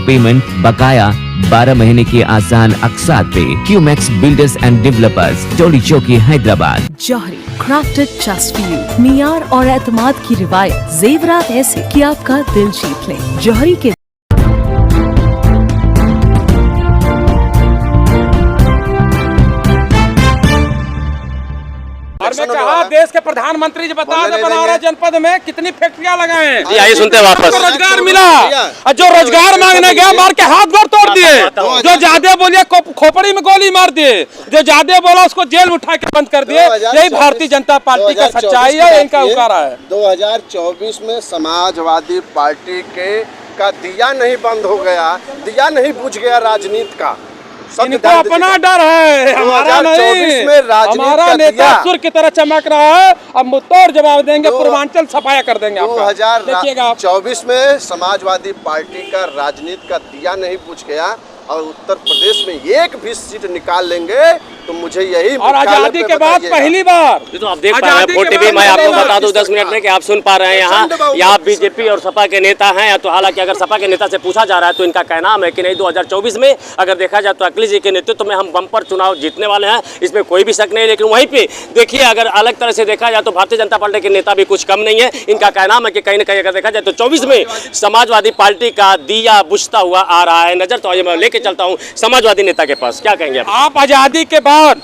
Payment बकाया 12 महीने की आसान अक़सात पे। क्यूमैक्स बिल्डर्स एंड डेवलपर्स, टोली चौकी, हैदराबाद। जौहरी, क्राफ्टेड जस्ट फॉर यू। मियार और एतमाद की रिवायत, जेवरात ऐसे कि आपका दिल जीत ले। जौहरी के और मैं कहा देश के प्रधानमंत्री जी बता दे बनारस जनपद में कितनी फैक्ट्रियां लगाए हैं। जी आइए सुनते हैं वापस। रोजगार मिला और जो रोजगार मांगने गया मार के हाथ गोड़ तोड़ दिए। जो ज्यादा बोलिए खोपड़ी में गोली मार दिए। जो ज्यादा बोला उसको जेल उठा के बंद कर दिए। यही भारतीय जनता पार्टी का सच्चाई है, इनका उकारा है। 2024 में समाजवादी पार्टी का दिया नहीं बंद हो गया, दिया नहीं बुझ गया राजनीति का। इनको अपना डर है, हमारा नहीं। हमारा नेता सुर की तरह चमक रहा है। अब मुंहतोड़ जवाब देंगे, पूर्वांचल सफाया कर देंगे। 2024 में समाजवादी पार्टी का राजनीति का दिया नहीं बुझ गया और उत्तर प्रदेश में एक भी सीट निकाल लेंगे तो मुझे यही। और आजादी के बाद पहली बार तो आप देख पा रहे हैं टीवी। मैं आपको बता दूं 10 मिनट में कि आप सुन पा रहे हैं यहाँ बीजेपी और सपा के नेता हैं। तो हालांकि अगर सपा के नेता से पूछा जा रहा है तो इनका कहना है कि नहीं, 2024 में अगर देखा जाए तो अखिलेश जी के नेतृत्व में हम बम्पर चुनाव जीतने वाले हैं, इसमें कोई भी शक नहीं। लेकिन वहीं पे देखिए अगर अलग तरह से देखा जाए तो भारतीय जनता पार्टी के नेता भी कुछ कम नहीं है। इनका कहना है कि कहीं ना कहीं अगर देखा जाए तो 24 में समाजवादी पार्टी का दिया बुझता हुआ आ रहा है नजर। तो आइए मैं लेके चलता हूँ समाजवादी नेता के पास। क्या कहेंगे आप? आजादी के बाद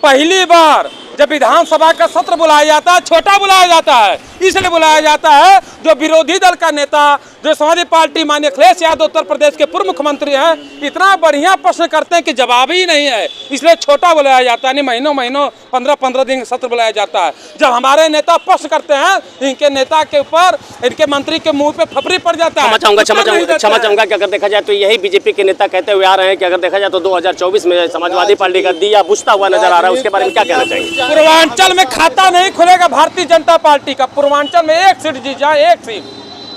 पहली बार जब विधानसभा का सत्र बुलाया जाता है, छोटा बुलाया जाता है, इसलिए बुलाया जाता है जो विरोधी दल का नेता, जो समाजवादी पार्टी माननीय अखिलेश यादव उत्तर प्रदेश के पूर्व मुख्यमंत्री हैं, इतना बढ़िया प्रश्न करते हैं कि जवाब ही नहीं है, इसलिए छोटा बुलाया जाता है। नहीं, महीनों 15-15 दिन सत्र बुलाया जाता है। जब हमारे नेता प्रश्न करते हैं, इनके नेता के ऊपर, इनके मंत्री के मुंह पे फफरी पड़ जाता है। क्षमा चाहूंगा कि अगर देखा जाए तो यही बीजेपी के नेता कहते हुए आ रहे हैं कि अगर देखा जाए तो 2024 में समाजवादी पार्टी का दिया बुझता हुआ नजर आ रहा है। उसके बारे में क्या कहना चाहिए? पूर्वांचल में खाता नहीं खुलेगा भारतीय जनता पार्टी का। पूर्वांचल में एक सीट जीत जाए, एक सीट,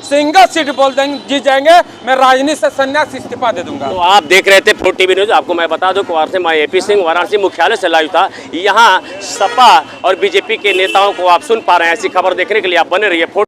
सिंगल सीट बोल देंगे जीत जाएंगे, मैं राजनीति से संन्यास इस्तीफा दे दूंगा। तो आप देख रहे थे फोर्ट टीवी न्यूज। आपको मैं बता दूं कि मैं एपी सिंह वाराणसी मुख्यालय से लाइव था। यहाँ सपा और बीजेपी के नेताओं को आप सुन पा रहे हैं। ऐसी खबर देखने के लिए आप बने रहिए।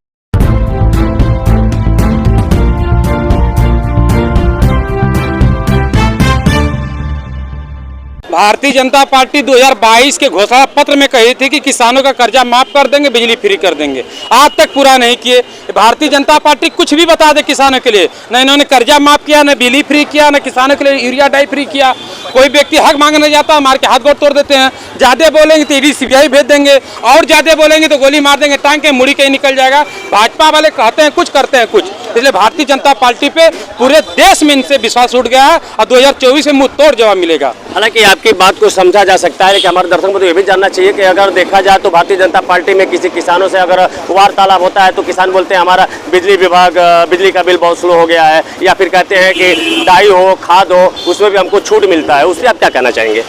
भारतीय जनता पार्टी 2022 के घोषणा पत्र में कही थी कि किसानों का कर्जा माफ कर देंगे, बिजली फ्री कर देंगे। आज तक पूरा नहीं किए। भारतीय जनता पार्टी कुछ भी बता दे किसानों के लिए, न इन्होंने कर्जा माफ किया, न बिजली फ्री किया, न किसानों के लिए यूरिया डाई फ्री किया। कोई व्यक्ति हक मांगने जाता है, मार के हाथ गोड़ तोड़ देते हैं। ज्यादा बोलेंगे तो ईडी सीबीआई भेज देंगे, और ज्यादा बोलेंगे तो गोली मार देंगे, टांग के मुड़ी के निकल जाएगा। भाजपा वाले कहते हैं कुछ, करते हैं कुछ। इसलिए भारतीय जनता पार्टी पे पूरे देश में इनसे विश्वास उठ गया है और 2024 में मुंह तोड़ जवाब मिलेगा। हालांकि आपकी बात को समझा जा सकता है, लेकिन हमारे दर्शकों को तो ये भी जानना चाहिए कि अगर देखा जाए तो भारतीय जनता पार्टी में किसी किसानों से अगर वार्तालाप होता है तो किसान बोलते हैं हमारा बिजली विभाग, बिजली का बिल बहुत स्लो हो गया है, या फिर कहते हैं कि डाई हो, खाद हो, उसमें भी हमको छूट मिलता है। उससे आप क्या कहना चाहेंगे?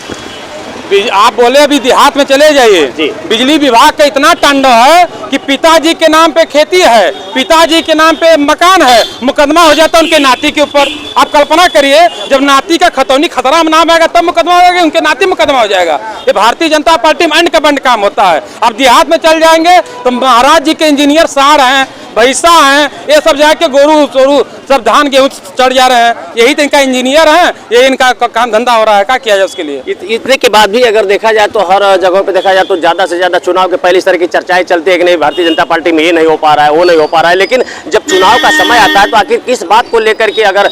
आप बोले अभी देहात में चले जाइए, बिजली विभाग का इतना तांडव है कि पिताजी के नाम पे खेती है, पिताजी के नाम पे मकान है, मुकदमा हो जाता है उनके नाती के ऊपर। आप कल्पना करिए, जब नाती का खतौनी खतरा में नाम आएगा तब मुकदमा हो जाएगा, उनके नाती मुकदमा हो जाएगा। ये भारतीय जनता पार्टी में अंड का बंड काम होता है। अब देहात में चल जाएंगे तो महाराज जी के इंजीनियर सार हैं, भैंसा हैं, ये सब जाके गोरू चोरू सब धान गेहूँ चढ़ जा रहे हैं। यही तो इनका इंजीनियर हैं, ये इनका काम धंधा हो रहा है। क्या किया जाए उसके लिए? इतने के बाद भी अगर देखा जाए तो हर जगह पे देखा जाए तो ज्यादा से ज्यादा चुनाव के पहले इस तरह की चर्चाएं चलती है कि नहीं भारतीय जनता पार्टी में ये नहीं हो पा रहा है, वो नहीं हो पा रहा है। लेकिन जब चुनाव का समय आता है तो आखिर किस बात को लेकर के अगर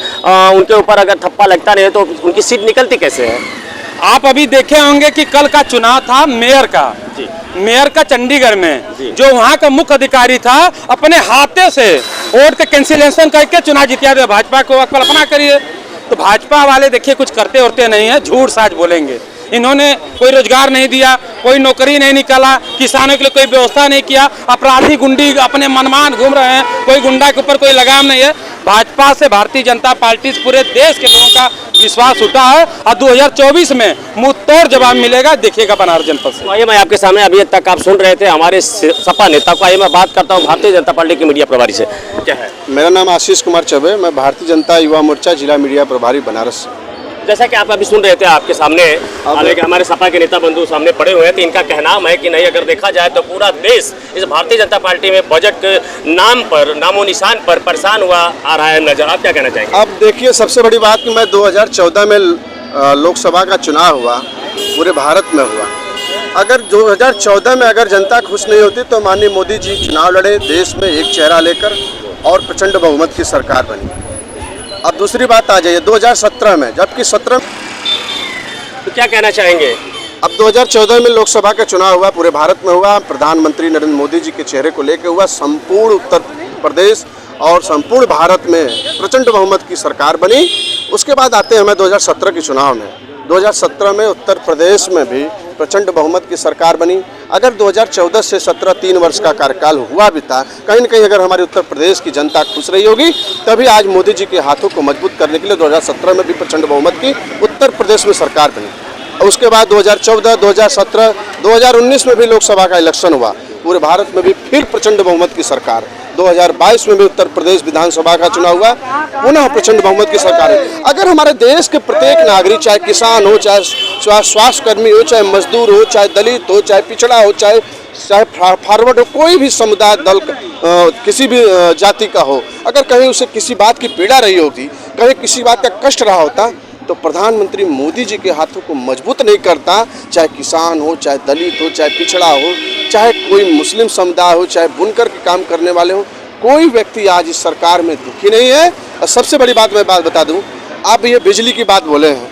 उनके ऊपर अगर थप्पा लगता नहीं तो उनकी सीट निकलती कैसे है? आप अभी देखे होंगे कि कल का चुनाव था मेयर का, मेयर का चंडीगढ़ में, जो वहाँ का मुख्य अधिकारी था अपने हाथे से वोट का कैंसिलेशन करके चुनाव जितिया दे भाजपा को। कल्पना करिए। तो भाजपा वाले देखिए कुछ करते उरते नहीं है, झूठ साज बोलेंगे। इन्होंने कोई रोजगार नहीं दिया, कोई नौकरी नहीं निकाला, किसानों के लिए कोई व्यवस्था नहीं किया। अपराधी गुंडी अपने मनमान घूम रहे हैं, कोई गुंडा के ऊपर कोई लगाम नहीं है। भाजपा से भारतीय जनता पार्टी से पूरे देश के लोगों का विश्वास उठा है और 2024 में मुंह तोड़ जवाब मिलेगा, देखिएगा बनारस जनपद से। आइए मैं आपके सामने अभी तक आप सुन रहे थे हमारे सपा नेता को। आइए मैं बात करता हूँ भारतीय जनता पार्टी के मीडिया प्रभारी से। क्या है? मेरा नाम आशीष कुमार चौबे, मैं भारतीय जनता युवा मोर्चा जिला मीडिया प्रभारी बनारस। जैसा कि आप अभी सुन रहे थे आपके सामने, हालांकि हमारे सपा के नेता बंधु सामने पड़े हुए हैं, तो इनका कहना है कि नहीं, अगर देखा जाए तो पूरा देश इस भारतीय जनता पार्टी में बजट के नाम पर, नामो निशान पर परेशान हुआ आ रहा है नजर। आप क्या कहना चाहेंगे? अब देखिए, सबसे बड़ी बात कि मैं 2014 में लोकसभा का चुनाव हुआ, पूरे भारत में हुआ। अगर 2014 में अगर जनता खुश नहीं होती तो माननीय मोदी जी चुनाव लड़े देश में एक चेहरा लेकर और प्रचंड बहुमत की सरकार बनी। अब दूसरी बात आ जाइए 2017 में, जबकि 17 तो क्या कहना चाहेंगे? अब 2014 में लोकसभा का चुनाव हुआ, पूरे भारत में हुआ, प्रधानमंत्री नरेंद्र मोदी जी के चेहरे को लेकर हुआ, संपूर्ण उत्तर प्रदेश और संपूर्ण भारत में प्रचंड बहुमत की सरकार बनी। उसके बाद आते हैं हमें 2017 के चुनाव में। 2017 में उत्तर प्रदेश में भी प्रचंड बहुमत की सरकार बनी। अगर 2014 से 17 3 वर्ष का कार्यकाल हुआ भी था, कहीं न कहीं अगर हमारे उत्तर प्रदेश की जनता खुश रही होगी, तभी आज मोदी जी के हाथों को मजबूत करने के लिए 2017 में भी प्रचंड बहुमत की उत्तर प्रदेश में सरकार बनी। और उसके बाद 2014, 2017, 2019 में भी लोकसभा का इलेक्शन हुआ, पूरे भारत में भी फिर प्रचंड बहुमत की सरकार। 2022 में भी उत्तर प्रदेश विधानसभा का चुनाव हुआ, पुनः प्रचंड बहुमत की सरकार है। अगर हमारे देश के प्रत्येक नागरिक, चाहे किसान हो, चाहे स्वास्थ्य कर्मी हो, चाहे मजदूर हो, चाहे दलित हो, चाहे पिछड़ा हो, चाहे फॉरवर्ड हो, कोई भी समुदाय दल किसी भी जाति का हो, अगर कहीं उसे किसी बात की पीड़ा रही होती, कहीं किसी बात का कष्ट रहा होता, तो प्रधानमंत्री मोदी जी के हाथों को मजबूत नहीं करता। चाहे किसान हो, चाहे दलित हो, चाहे पिछड़ा हो, चाहे कोई मुस्लिम समुदाय हो, चाहे बुनकर के काम करने वाले हो, कोई व्यक्ति आज इस सरकार में दुखी नहीं है। और सबसे बड़ी बात मैं बात बता दूं, आप ये बिजली की बात बोले हैं,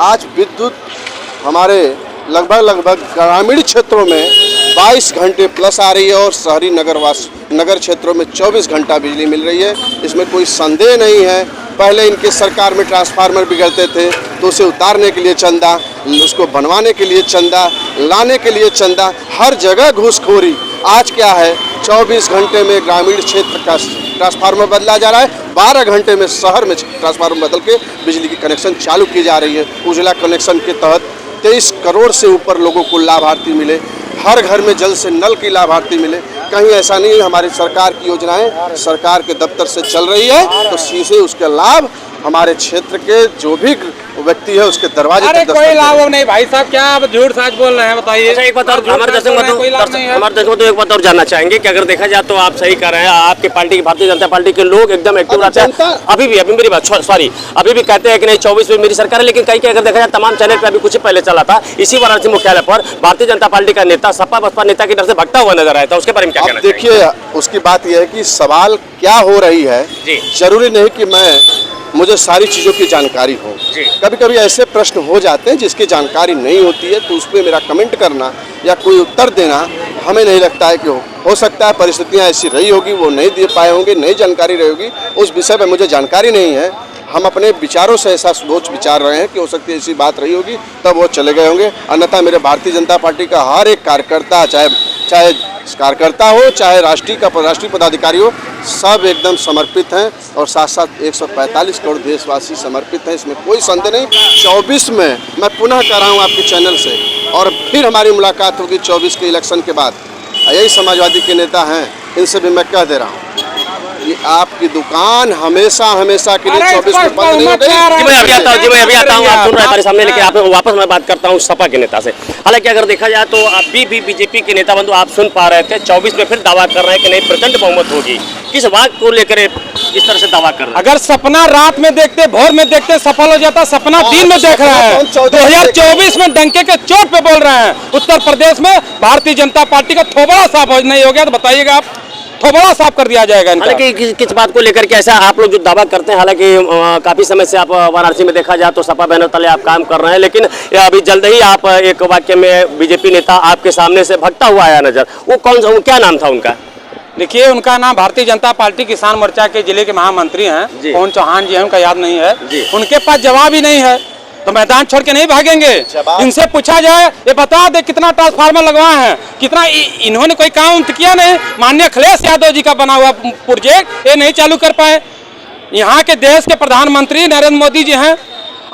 आज विद्युत हमारे लगभग ग्रामीण क्षेत्रों में 22 घंटे प्लस आ रही है और शहरी नगर क्षेत्रों में 24 घंटा बिजली मिल रही है। इसमें कोई संदेह नहीं है। पहले इनके सरकार में ट्रांसफार्मर बिगड़ते थे तो उसे उतारने के लिए चंदा, उसको बनवाने के लिए चंदा, लाने के लिए चंदा, हर जगह घूसखोरी। आज क्या है, 24 घंटे में ग्रामीण क्षेत्र का ट्रांसफार्मर बदला जा रहा है, 12 घंटे में शहर में ट्रांसफार्मर बदल के बिजली की कनेक्शन चालू की जा रही है। उज्ज्वला कनेक्शन के तहत 23 करोड़ से ऊपर लोगों को लाभार्थी मिले, हर घर में जल से नल की लाभार्थी मिले। कहीं ऐसा नहीं है, हमारी सरकार की योजनाएं सरकार के दफ्तर से चल रही है, तो सीधे उसके लाभ हमारे क्षेत्र के जो भी व्यक्ति है उसके दरवाजे अरे तक कोई लाभ नहीं भाई साहब, क्या आप झूठ साच बोल रहे हैं, बताइए। अच्छा, एक बात और हमारे दर्शक बंधु एक बात और जानना चाहेंगे कि अगर देखा जाए तो आप सही कर रहे हैं, आपके पार्टी की भारतीय जनता पार्टी के लोग एकदम एक्टिव रहते हैं। अभी मेरी बात सॉरी, अभी भी कहते हैं कि नहीं 24 में मेरी सरकार है, लेकिन कहीं अगर देखा जाए तमाम चैनल पर अभी कुछ पहले चला था, इसी वाराणसी मुख्यालय पर भारतीय जनता पार्टी का नेता सपा बसपा नेता की तरफ से भगता हुआ नजर आया था, उसके बारे में क्या कहना चाहिए? देखिए, उसकी बात यह है कि सवाल क्या हो रही है, जरूरी नहीं कि मुझे सारी चीज़ों की जानकारी हो। कभी कभी ऐसे प्रश्न हो जाते हैं जिसकी जानकारी नहीं होती है, तो उस पर मेरा कमेंट करना या कोई उत्तर देना हमें नहीं लगता है कि हो सकता है परिस्थितियां ऐसी रही होगी, वो नहीं दे पाए होंगे, नई जानकारी रही होगी, उस विषय पर मुझे जानकारी नहीं है। हम अपने विचारों से ऐसा सोच विचार रहे हैं कि हो सकती है ऐसी बात रही होगी, तब वो चले गए होंगे। अन्यथा मेरे भारतीय जनता पार्टी का हर एक कार्यकर्ता, चाहे कार्यकर्ता हो, चाहे राष्ट्रीय पदाधिकारी हो, सब एकदम समर्पित हैं और साथ साथ 145 करोड़ देशवासी समर्पित हैं, इसमें कोई संदेह नहीं। 24 में मैं पुनः कह रहा हूँ आपके चैनल से, और फिर हमारी मुलाकात होगी 24 के इलेक्शन के बाद। यही समाजवादी के नेता हैं, इनसे भी मैं कह दे रहा हूँ कि आपकी दुकान हमेशा के लिए 24 में बंद नहीं होगी। जी मैं अभी आता हूँ, आप सुन रहे हैं हमारे सामने, लेकिन आप वापस मैं बात करता हूँ सपा के नेता से। हालांकि अगर देखा जाए तो अभी भी बीजेपी के नेता बंधु आप सुन पा रहे थे, 24 में फिर दावा कर रहे हैं कि नहीं प्रचंड बहुमत होगी। किस बात को लेकर इस तरह से दावा कर रहे हैं? अगर सपना रात में देखते, भोर में देखते सफल हो जाता, सपना दिन में देख रहे हैं। 2024 में डंके के चोट पे बोल रहे हैं। उत्तर प्रदेश में भारतीय जनता पार्टी का थोबड़ा साफ नहीं हो गया तो बताइएगा आप, थोबड़ा साफ कर दिया जाएगा। हालांकि किस बात को लेकर के ऐसा आप लोग जो दावा करते हैं, हालांकि काफी समय से आप वाराणसी में देखा जाए तो सपा बैनर तले आप काम कर रहे हैं, लेकिन अभी जल्द ही आप एक वाक्य में बीजेपी नेता आपके सामने से भगता हुआ आया नजर, वो कौन सा, क्या नाम था उनका? देखिए, उनका नाम भारतीय जनता पार्टी किसान मोर्चा के जिले के महामंत्री हैं, पवन चौहान जी हैं, उनका याद नहीं है। उनके पास जवाब ही नहीं है तो मैदान छोड़ के नहीं भागेंगे। इनसे पूछा जाए, ये बता दे कितना ट्रांसफार्मर लगवाए हैं, कितना इन्होंने कोई काम किया नहीं। माननीय अखिलेश यादव जी का बना हुआ प्रोजेक्ट ये नहीं चालू कर पाए। यहाँ के देश के प्रधानमंत्री नरेंद्र मोदी जी हैं,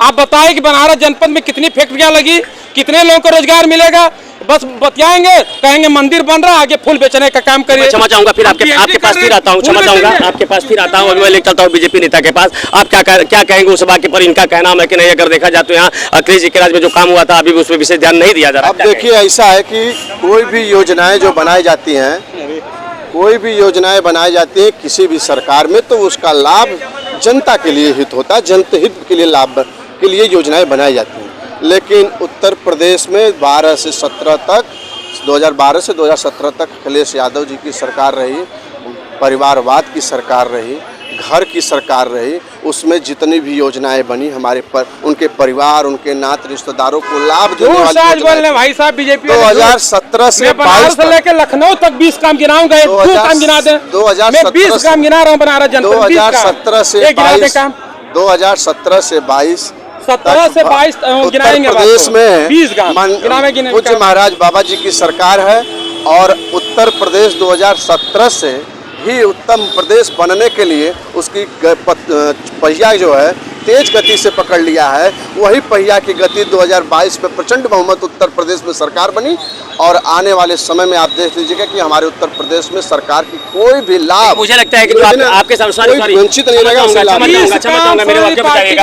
आप बताएं कि बनारस जनपद में कितनी फैक्ट्रियां लगी, कितने लोगों को रोजगार मिलेगा। बस बतियाएंगे, कहेंगे मंदिर बन रहा, आगे फूल बेचने का काम करिए। क्षमा चाहूंगा, फिर आपके पास फिर आता हूँ, क्षमा चाहूंगा, आपके पास फिर आता हूँ। अभी मैं लेकर चलता हूँ बीजेपी नेता के पास। आप क्या कहेंगे उस बात पर? इनका कहना है कि नहीं, अगर देखा जाए तो यहाँ अखिलेश जी के राज में जो काम हुआ था अभी उस पर विशेष ध्यान नहीं दिया जा रहा। अब देखिए, ऐसा है कि कोई भी योजनाएं जो बनाई जाती हैं, कोई भी योजनाएं बनाई जाती हैं किसी भी सरकार में, तो उसका लाभ जनता के लिए हित होता है, जनता हित के लिए लाभ के लिए योजनाएं बनाई जाती हैं। लेकिन उत्तर प्रदेश में 12 से 17 तक, 2012 से 2017 तक अखिलेश यादव जी की सरकार रही, परिवारवाद की सरकार रही, घर की सरकार रही। उसमें जितनी भी योजनाएं बनी हमारे पर, उनके परिवार, उनके नात रिश्तेदारों को लाभ देने वाली बोलने भाई साहब बीजेपी 2017 से 22 से लेकर लखनऊ तक 20 काम गिनाऊंगा, काम गिना दे। 2017 काम गिना रहा हूँ बनारस जनपद। 2017 से 22 17 से 22 गिनाएंगे। उत्तर प्रदेश में 20 पूज्य महाराज बाबा जी की सरकार है और उत्तर प्रदेश 2017 से ही उत्तम प्रदेश बनने के लिए उसकी पहिया जो है तेज गति से पकड़ लिया है। वही पहिया की गति 2022 में प्रचंड बहुमत उत्तर प्रदेश में सरकार बनी और आने वाले समय में आप देख लीजिएगा कि हमारे उत्तर प्रदेश में सरकार की कोई भी लाभ, मुझे लगता है कि आपके वंचित नहीं रहेगा।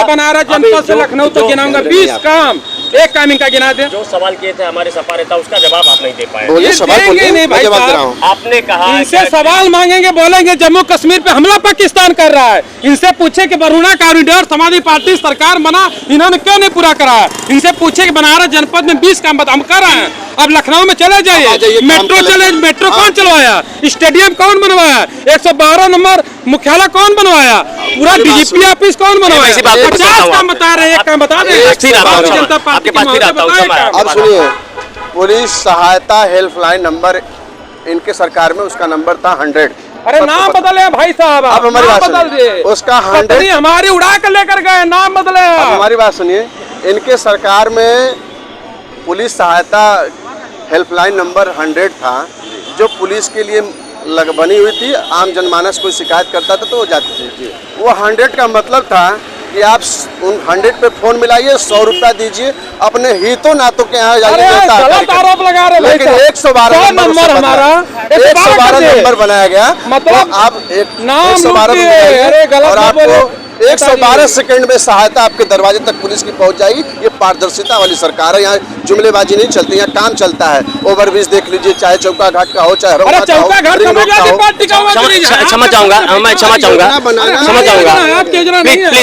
बनारस जनपद से लखनऊ तक गिनाऊंगा 20 काम, एक काम इनका गिना दे। जो सवाल किए थे हमारे सपा नेता, उसका जवाब आप नहीं दे पाए। बोलिए, सवाल नहीं भाई साहब, आपने कहा इनसे सवाल मांगेंगे, बोलेंगे जम्मू कश्मीर पे हमला पाकिस्तान कर रहा है। इनसे पूछे कि बरुणा कॉरिडोर समाजवादी पार्टी सरकार बना, इन्होंने क्यों नहीं पूरा करा है। इनसे पूछे कि बनारस जनपद में 20 काम हम कर रहे हैं, अब लखनऊ में चले जाइए, मेट्रो कौन चलवाया, स्टेडियम कौन बनवाया, 112 नंबर मुख्यालय कौन बनवाया, पूरा डीजीपी ऑफिस कौन बनवाया। 50 काम बता रहे हैं, एक काम बता दें। जनता पार्टी अब सुनिए, पुलिस सहायता हेल्पलाइन नंबर इनके सरकार में उसका नंबर था 100। अरे नाम बदले भाई साहब, अब हमारी बात बदल दिए, उसका 100 हमारी उड़ा कर लेकर गए, नाम बदले। हमारी बात सुनिए, इनके सरकार में पुलिस सहायता हेल्पलाइन नंबर 100 था, जो पुलिस के लिए बनी हुई थी। आम जनमानस कोई शिकायत करता था तो वो जाती थी। वो 100 का मतलब था कि आप उन 100 पे फोन मिलाइए, 100 रुपया दीजिए, अपने हितों नातों के यहाँ जाइए। आरोप लगा रहे, लेकिन 112 नंबर हमारा 112 नंबर बनाया गया, मतलब आप 112 और आपको 112 सेकंड में सहायता आपके दरवाजे तक पुलिस की पहुंच जाएगी। ये पारदर्शिता वाली सरकार है, यहाँ जुमलेबाजी नहीं चलती, यहाँ काम चलता है। ओवरब्रिज देख लीजिए, चाहे चौका घाट का हो, चाहे क्षमा चाहूंगा,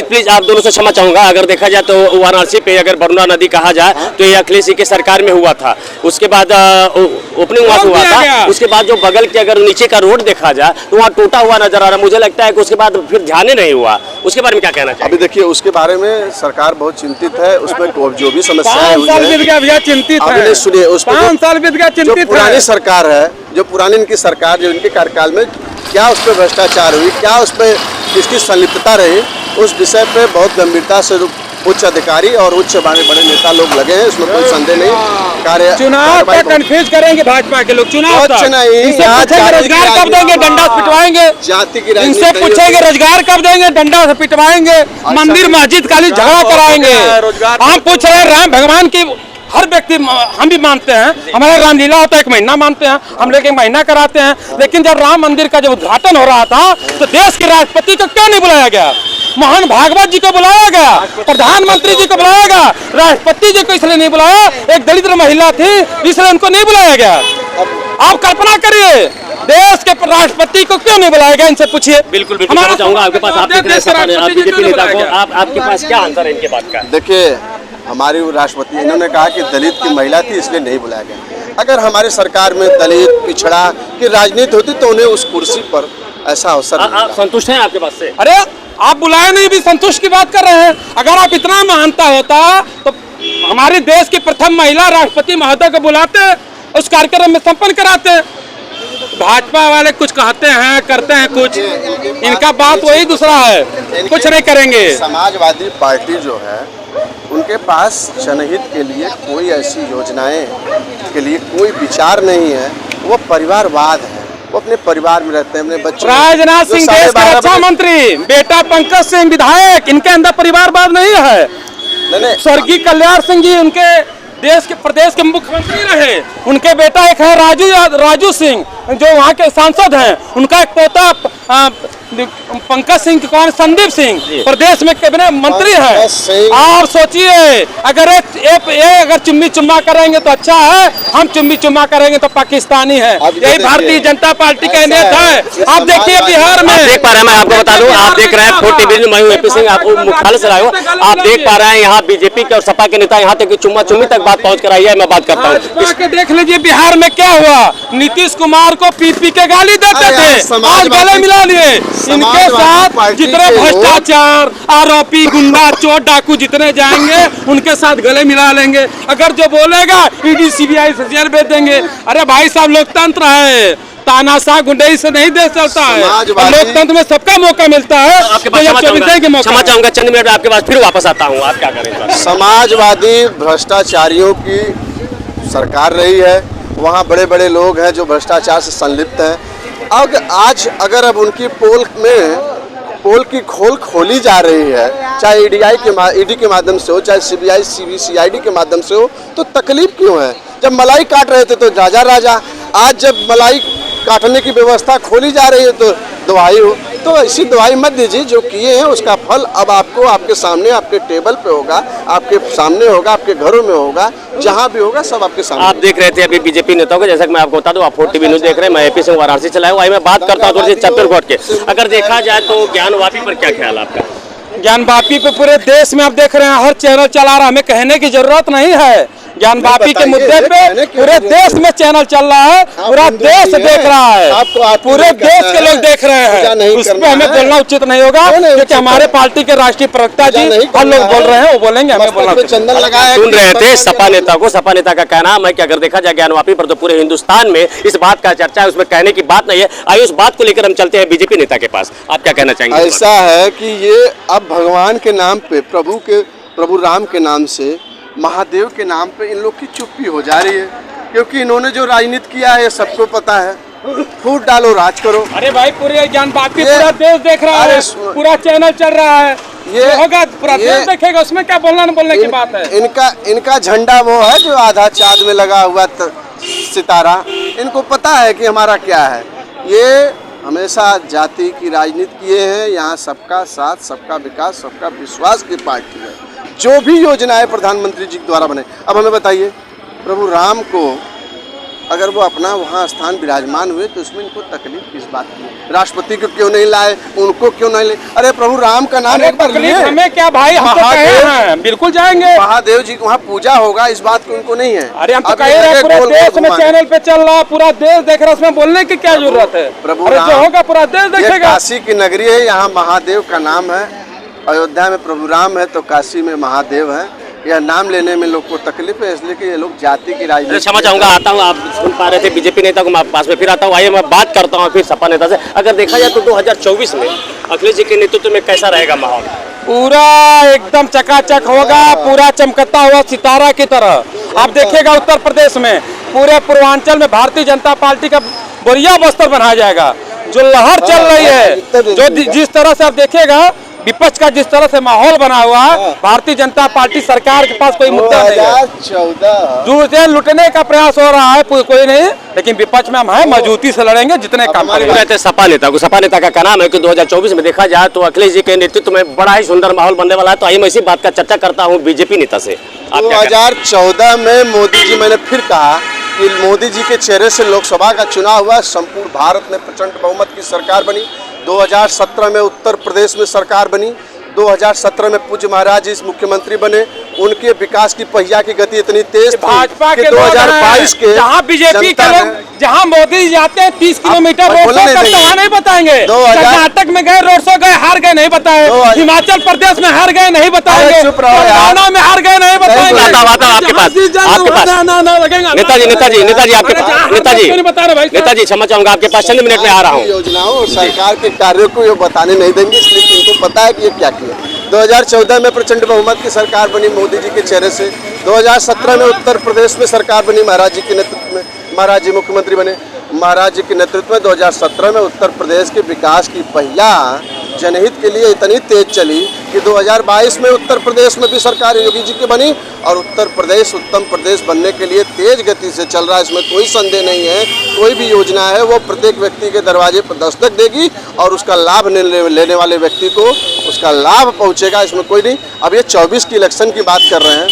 प्लीज आप दोनों से क्षमा चाहूंगा। अगर देखा जाए तो वाराणसी पे अगर बरुणा नदी कहा जाए तो ये अखिलेश जी के सरकार में हुआ था, उसके बाद ओपनिंग वहां हुआ था, उसके बाद जो बगल के अगर नीचे का रोड देखा जाए तो वहाँ टूटा हुआ नजर आ रहा है। मुझे लगता है कि उसके बाद फिर ध्यान ही नहीं हुआ। उसके बारे में क्या कहना चाहिए? अभी देखिए, उसके बारे में सरकार बहुत चिंतित है। उसमें जो भी समस्याएं हुई है, चिंतित है। सुनिए, उस 5 साल बीत गया, चिंतित है। पुरानी सरकार है, जो पुरानी इनकी सरकार, जो इनके कार्यकाल में क्या उस पर भ्रष्टाचार हुई, क्या उस पर किसकी संलिप्तता रही, उस विषय पे बहुत गंभीरता से उच्च अधिकारी और उच्च बड़े नेता लोग लगे हैं, इसमें कोई संदेह नहीं। कार्य चुनाव का कंफ्यूज करेंगे भाजपा के लोग, चुनाव नहीं, रोजगार कब देंगे, डंडा से पिटवाएंगे। जाति की इनसे पूछेंगे रोजगार कब देंगे, डंडा से पिटवाएंगे। मंदिर मस्जिद खाली झगड़ा कराएंगे। हम पूछ रहे हैं, राम भगवान की हर व्यक्ति हम भी मानते हैं, हमारा रामलीला होता है 1 महीना मानते हैं, हम लोग 1 महीना कराते हैं। लेकिन जब राम मंदिर का जब उद्घाटन हो रहा था तो देश के राष्ट्रपति को क्यों नहीं बुलाया गया? मोहन भागवत जी को बुलाया गया, प्रधानमंत्री जी को बुलाया गया, राष्ट्रपति जी को इसलिए नहीं बुलाया, एक दलित महिला थी इसलिए उनको नहीं बुलाया गया। आप कल्पना करिए, देश के राष्ट्रपति को क्यों नहीं बुलाया गया, इनसे पूछिए। बिल्कुल चाहूंगा आपके पास, बीजेपी नेता को आपके पास क्या आंसर है इनके बात का? देखिए, हमारी राष्ट्रपति इन्होंने कहा कि दलित की महिला थी इसलिए नहीं बुलाया गया। अगर हमारी सरकार में दलित पिछड़ा की राजनीति होती तो उन्हें उस कुर्सी पर ऐसा अवसर आप संतुष्ट हैं आपके पास से? अरे आप बुलाए नहीं, भी संतुष्ट की बात कर रहे हैं। अगर आप इतना मानता होता तो हमारे देश की प्रथम महिला राष्ट्रपति महोदय को बुलाते, उस कार्यक्रम में संपन्न कराते। भाजपा वाले कुछ कहते हैं, करते हैं कुछ, इनका बात वही दूसरा है, कुछ नहीं करेंगे। समाजवादी पार्टी जो है, उनके पास जनहित के लिए कोई ऐसी योजनाएं के लिए कोई विचार नहीं है। वो परिवारवाद है, वो अपने परिवार में रहते हैं, अपने बच्चों। राजनाथ सिंह देश के रक्षा मंत्री, बेटा पंकज सिंह विधायक, इनके अंदर परिवारवाद नहीं है। स्वर्गीय कल्याण सिंह जी उनके देश के प्रदेश के मुख्यमंत्री रहे। उनके बेटा एक है राजू सिंह जो वहाँ के सांसद हैं, उनका एक पोता पंकज सिंह, कौन, संदीप सिंह प्रदेश में कैबिनेट मंत्री है। और सोचिए अगर अगर चुम्मी चुम्मा करेंगे तो अच्छा है, हम चुम्मी चुम्मा करेंगे तो पाकिस्तानी है। यही भारतीय जनता पार्टी का नेता है। आप देखिए बिहार में देख पा रहे हैं, मैं आपको बता दूं, आप देख रहे हैं 4 टीवी न्यूज़, मैं हूं एपी सिंह, आपको मुख्यालय से लाया हूं। आप देख पा रहे हैं यहाँ बीजेपी के और सपा के नेता यहाँ तक चुम्मा चुम्मी तक बात पहुंच कर आई है। मैं बात करता हूँ, देख लीजिए बिहार में क्या हुआ। नीतीश कुमार को पी के गाली देते थे, आज गले मिला लिए। इनके साथ जितने भ्रष्टाचार आरोपी गुंडा चोर डाकू जितने जाएंगे उनके साथ गले मिला लेंगे। अगर जो बोलेगा ईडी सीबीआई से जेल भेज देंगे। अरे भाई साहब, लोकतंत्र है, तानाशाह गुंडई से नहीं देश चलता है। लोकतंत्र में सबका मौका मिलता है। आपके पास क्षमा चाहूंगा, चंद मिनट आपके पास फिर वापस आता हूँ। आप क्या करें? समाजवादी भ्रष्टाचारियों की सरकार रही है, वहाँ बड़े बड़े लोग हैं जो भ्रष्टाचार से संलिप्त हैं। अगर अब उनकी पोल की खोल खोली जा रही है, चाहे ईडी के माध्यम से हो, चाहे सीबीआई सीआईडी के माध्यम से हो, तो तकलीफ क्यों है? जब मलाई काट रहे थे तो राजा, आज जब मलाई काटने की व्यवस्था खोली जा रही है तो दवाई हो, तो ऐसी दवाई मत दीजिए। जो किए हैं उसका फल अब आपको आपके सामने, आपके टेबल पे होगा, आपके सामने होगा, आपके घरों में होगा, जहां भी होगा सब आपके सामने। आप देख रहे थे अभी बीजेपी नेताओं को, जैसा कि मैं आपको बता दूं, आप 4 टीवी न्यूज़ देख रहे हैं, मैं एपी से वाराणसी चलाया हूँ। मैं बात करता हूँ थोड़ी सी छत्तीसगढ़ के। अगर देखा जाए तो ज्ञानवापी पर क्या ख्याल आपका? ज्ञानवापी पे पूरे देश में आप देख रहे हैं, हर चैनल चला रहा है, हमें कहने की जरूरत नहीं है। ज्ञानवापी के मुद्दे पे पूरे देश में चैनल चल रहा है, पूरा देश देख रहा है, पूरे देश के लोग देख रहे हैं। उस पर हमें बोलना उचित नहीं होगा, क्योंकि हमारे पार्टी के राष्ट्रीय प्रवक्ता जी और लोग बोल रहे हैं, वो बोलेंगे, हमें बोलना चंदन लगाया। सुन रहे थे सपा नेता को, सपा नेता का कहना है कि अगर देखा जाए ज्ञानवापी पर तो पूरे हिंदुस्तान में इस बात का चर्चा है, उसमें कहने की बात नहीं है। आइए उस बात को लेकर हम चलते हैं बीजेपी नेता के पास। आप क्या कहना चाहेंगे? ऐसा है कि ये अब भगवान के नाम पे, प्रभु राम के नाम से, महादेव के नाम पे इन लोग की चुप्पी हो जा रही है, क्योंकि इन्होंने जो राजनीति किया है सबको पता है। फूट डालो, राज करो। अरे भाई, पूरे ज्ञानवापी पूरा देश देख रहा है, पूरा चैनल चल रहा है, ये होगा पूरा देश देखेगा, उसमें क्या बोलना न बोलने की बात है। इनका झंडा वो है जो आधा चाँद में लगा हुआ सितारा, इनको पता है कि हमारा क्या है। ये हमेशा जाति की राजनीति किए हैं। यहाँ सबका साथ, सबका विकास, सबका विश्वास की पार्टी है। जो भी योजनाएं प्रधानमंत्री जी द्वारा बने, अब हमें बताइए, प्रभु राम को अगर वो अपना वहाँ स्थान विराजमान हुए तो उसमें इनको तकलीफ किस बात की? राष्ट्रपति को क्यों नहीं लाए, उनको क्यों नहीं लाए? अरे प्रभु राम का नाम एक बार लिए। हमें क्या भाई, हम तो कहे हैं बिल्कुल जाएंगे। महादेव जी को वहाँ पूजा होगा, इस बात को उनको नहीं है। अरे हम तो कह रहे हैं, पूरे देश में चैनल पे चल रहा, पूरा देश देख रहा है, उसमें बोलने की क्या जरूरत है? प्रभु जो होगा पूरा देश देखेगा। काशी की नगरी है, यहाँ महादेव का नाम है। अयोध्या में प्रभु राम है तो काशी में महादेव है। यह नाम लेने में लोग को तकलीफ है, इसलिए कि ये लोग जाति की राजनीति। क्षमा चाहूंगा, आता हूँ, आप सुन पा रहे थे बीजेपी नेता को, मैं पास में फिर आता हूँ। आइए मैं बात करता हूँ फिर सपा नेता से। अगर देखा जाए तो 2024 में अखिलेश जी के नेतृत्व में कैसा रहेगा माहौल? पूरा एकदम चकाचक होगा, पूरा चमकता हुआ सितारा की तरह। आप देखिएगा उत्तर प्रदेश में, पूरे पूर्वांचल में भारतीय जनता पार्टी का बढ़िया बस्तर बनाया जाएगा। जो लहर चल रही है, जो जिस तरह से आप देखिएगा विपक्ष का जिस तरह से माहौल बना हुआ है, भारतीय जनता पार्टी सरकार के पास कोई मुद्दा नहीं है। 2014 दूर से लुटने का प्रयास हो रहा है, कोई नहीं, लेकिन विपक्ष में हम हैं, मजबूती से लड़ेंगे जितने काम करेंगे। सपा नेता को, सपा नेता का कहना है कि 2024 में देखा जाए तो अखिलेश जी के नेतृत्व में बड़ा ही सुंदर माहौल बनने वाला है। तो आइए मैं इसी बात का चर्चा करता हूँ बीजेपी नेता से। 2014 में मोदी जी, मैंने फिर कहा कि मोदी जी के चेहरे से लोकसभा का चुनाव हुआ, संपूर्ण भारत में प्रचंड बहुमत की सरकार बनी। 2017 में उत्तर प्रदेश में सरकार बनी। 2017 में पूज्य महाराज जी मुख्यमंत्री बने। उनके विकास की पहिया की गति इतनी तेज थी भाजपा के 2022 के जहां बीजेपी के लोग, जहां मोदी जाते हैं 30 किलोमीटर रोड शो करते, वहाँ नहीं बताएंगे। कर्नाटक में गए, रोड शो गए, हार गए, नहीं बताए। हिमाचल प्रदेश में हार गए, नहीं बताएंगे। तेलंगाना में हार गए, नहीं बताएंगे। नेताजी क्षमा चाहूंगा, आपके पास चंद मिनट में आ रहा हूँ। योजनाओं और सरकार के कार्यों को ये बताने नहीं देंगे, इसलिए उनको पता है कि ये क्या किया। 2014 में प्रचंड बहुमत की सरकार बनी मोदी जी के चेहरे से। 2017 में उत्तर प्रदेश में सरकार बनी महाराज जी के नेतृत्व में, महाराज जी मुख्यमंत्री बने। महाराज जी के नेतृत्व में 2017 में उत्तर प्रदेश के विकास की पहिया जनहित के लिए इतनी तेज चली कि 2022 में उत्तर प्रदेश में भी सरकार योगी जी की बनी और उत्तर प्रदेश उत्तम प्रदेश बनने के लिए तेज गति से चल रहा है, इसमें कोई संदेह नहीं है। कोई भी योजना है वो प्रत्येक व्यक्ति के दरवाजे पर दस्तक देगी और उसका लाभ लेने वाले व्यक्ति को उसका लाभ पहुंचेगा, इसमें कोई नहीं। अब ये 24 की इलेक्शन की बात कर रहे हैं,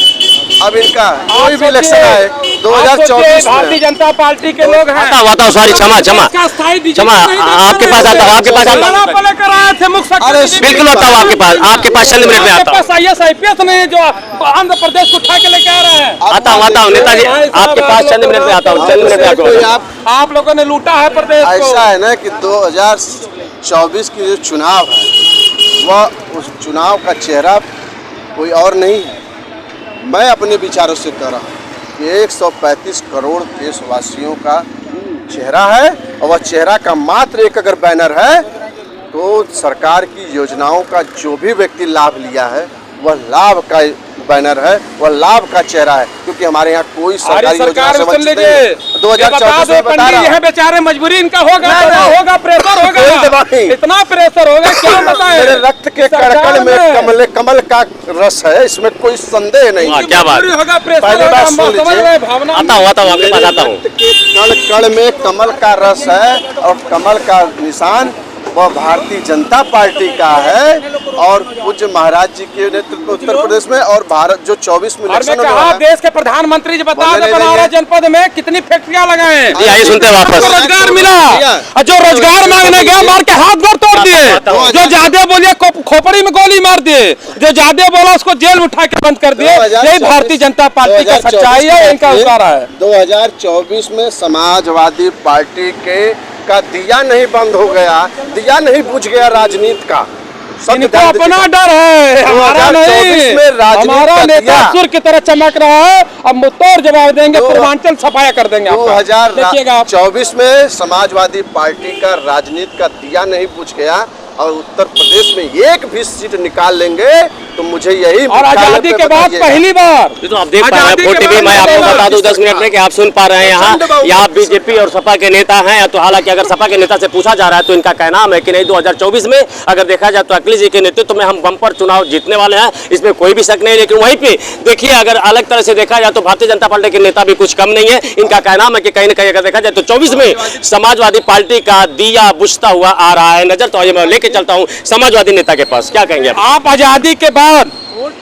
अब इनका कोई भी इलेक्शन है 2024 भारतीय जनता पार्टी के लोग हैं। आता सॉरी क्षमा आपके पास आता हूँ, आपके पास आता हूँ, लेकर आए थे मुख्य बिल्कुल आता हूँ आपके पास चंद मिनट में आता हूँ, IAS नहीं जो आंध्र प्रदेश को उठा के लेके आ रहे हैं। आता हूँ नेताजी आपके पास चंद मिनट में आता हूँ, चंद मिनट में आप लोगों ने लूटा है प्रदेश को। ऐसा है ना कि 2024 की जो चुनाव है वह उस चुनाव का चेहरा कोई और नहीं है। मैं अपने विचारों से कह रहा हूँ कि 135 करोड़ देशवासियों का चेहरा है और वह चेहरा का मात्र एक अगर बैनर है तो सरकार की योजनाओं का जो भी व्यक्ति लाभ लिया है वह लाभ का बैनर है, वह लाभ का चेहरा है, क्योंकि हमारे यहाँ कोई सरकारी योजना से वंचित नहीं है। 2024 में बता रहा हूं, बेचारे मजबूरी इनका होगा प्रेशर होगा, इतना प्रेशर होगा क्या बताएं। मेरे रक्त के कड़कड़ में कमल का रस है, इसमें कोई संदेह नहीं। क्या बात होगा, प्रेशर पहली बात सुन लीजिए, भावना आता हूँ आपके पास आता हूँ। कण कण में कमल का रस है और कमल का निशान वह भारतीय जनता पार्टी का है और पूज्य महाराज जी के नेतृत्व उत्तर प्रदेश में और भारत जो 24 में इलेक्शन कहा देश के प्रधानमंत्री जी बता दें बनारस जनपद में कितनी फैक्ट्रियां लगाए हैं। आइए सुनते हैं वापस। रोजगार मिला और जो रोजगार मांगने गया मार के हाथ गोड़ तोड़ दिए, जो ज्यादा बोलिए खोपड़ी में गोली मार दिए, जो ज्यादा बोला उसको जेल उठा के बंद कर दिए। यही भारतीय जनता पार्टी का सच्चाई है, इनका उतारा है। 2024 में समाजवादी पार्टी का दिया नहीं बंद हो गया, दिया नहीं बुझ गया राजनीति का। इनको अपना डर है, हमारा नहीं। हमारा नेता सूर्य की तरह चमक रहा है, अब मुत्तोड़ जवाब देंगे, पूर्वांचल सफाया कर देंगे। 2024 में समाजवादी पार्टी का राजनीति का दिया नहीं बुझ गया और उत्तर प्रदेश में एक भी सीट निकाल लेंगे तो मुझे यही और आजादी के बाद पहली बार तो आप देख पा रहे हैं फोर्टी मैं आपको बता दूं 10 मिनट में कि आप सुन पा रहे हैं यहाँ बीजेपी और सपा के नेता हैं। तो हालांकि अगर सपा के नेता से पूछा जा रहा है तो इनका कहना है कि नहीं 2024 में अगर देखा जाए तो अखिलेश जी के नेतृत्व में हम बम्पर चुनाव जीतने वाले हैं, इसमें कोई भी शक नहीं। लेकिन वहीं पे देखिए अगर अलग तरह से देखा जाए तो भारतीय जनता पार्टी के नेता भी कुछ कम नहीं है। इनका कहना है कि कहीं ना कहीं अगर देखा जाए तो 24 में समाजवादी पार्टी का दिया बुझता हुआ आ रहा है नजर। तो मैं लेके चलता हूँ समाजवादी नेता के पास, क्या कहेंगे आप? आजादी के बाद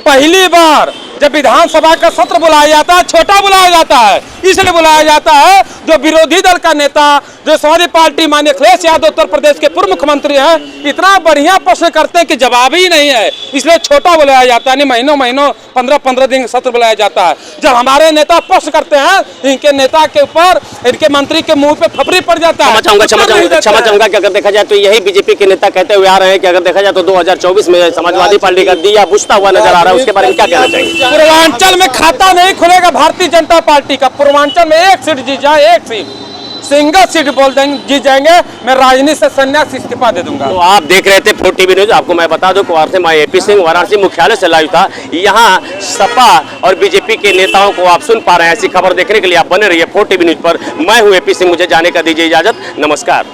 पहली बार जब विधानसभा का सत्र बुलाया जाता है, छोटा बुलाया जाता है, इसलिए बुलाया जाता है जो विरोधी दल का नेता जो समाजवादी पार्टी माननीय अखिलेश यादव उत्तर प्रदेश के पूर्व मुख्यमंत्री हैं, इतना बढ़िया प्रश्न करते हैं कि जवाब ही नहीं है, इसलिए छोटा बुलाया जाता है। नहीं महीनों 15 दिन सत्र बुलाया जाता है। जब हमारे नेता प्रश्न करते हैं इनके नेता के ऊपर इनके मंत्री के मुंह पे थपड़ी पड़ जाता है। क्षमा चाहूंगा कि अगर देखा जाए तो यही बीजेपी के नेता कहते हुए आ रहे हैं कि अगर देखा जाए तो 2024 में समाजवादी पार्टी का दिया बुझता हुआ नजर आ रहा है, उसके बारे में क्या कहना चाहिए? पूर्वांचल में खाता नहीं खुलेगा भारतीय जनता पार्टी का। पूर्वांचल में एक सीट जीत जाए, एक सीट सिंगल सीट बोल देंगे जीत जाएंगे, मैं राजनीति से संन्यास इस्तीफा दे दूंगा। तो आप देख रहे थे 4TV न्यूज। आपको मैं बता दूं कुमार से मैं AP सिंह वाराणसी मुख्यालय से लाइव था। यहाँ सपा और बीजेपी के नेताओं को आप सुन पा रहे हैं। ऐसी खबर देखने के लिए आप बने रहिए 4TV न्यूज पर। मैं हूँ AP सिंह, मुझे जाने का दीजिए इजाजत। नमस्कार।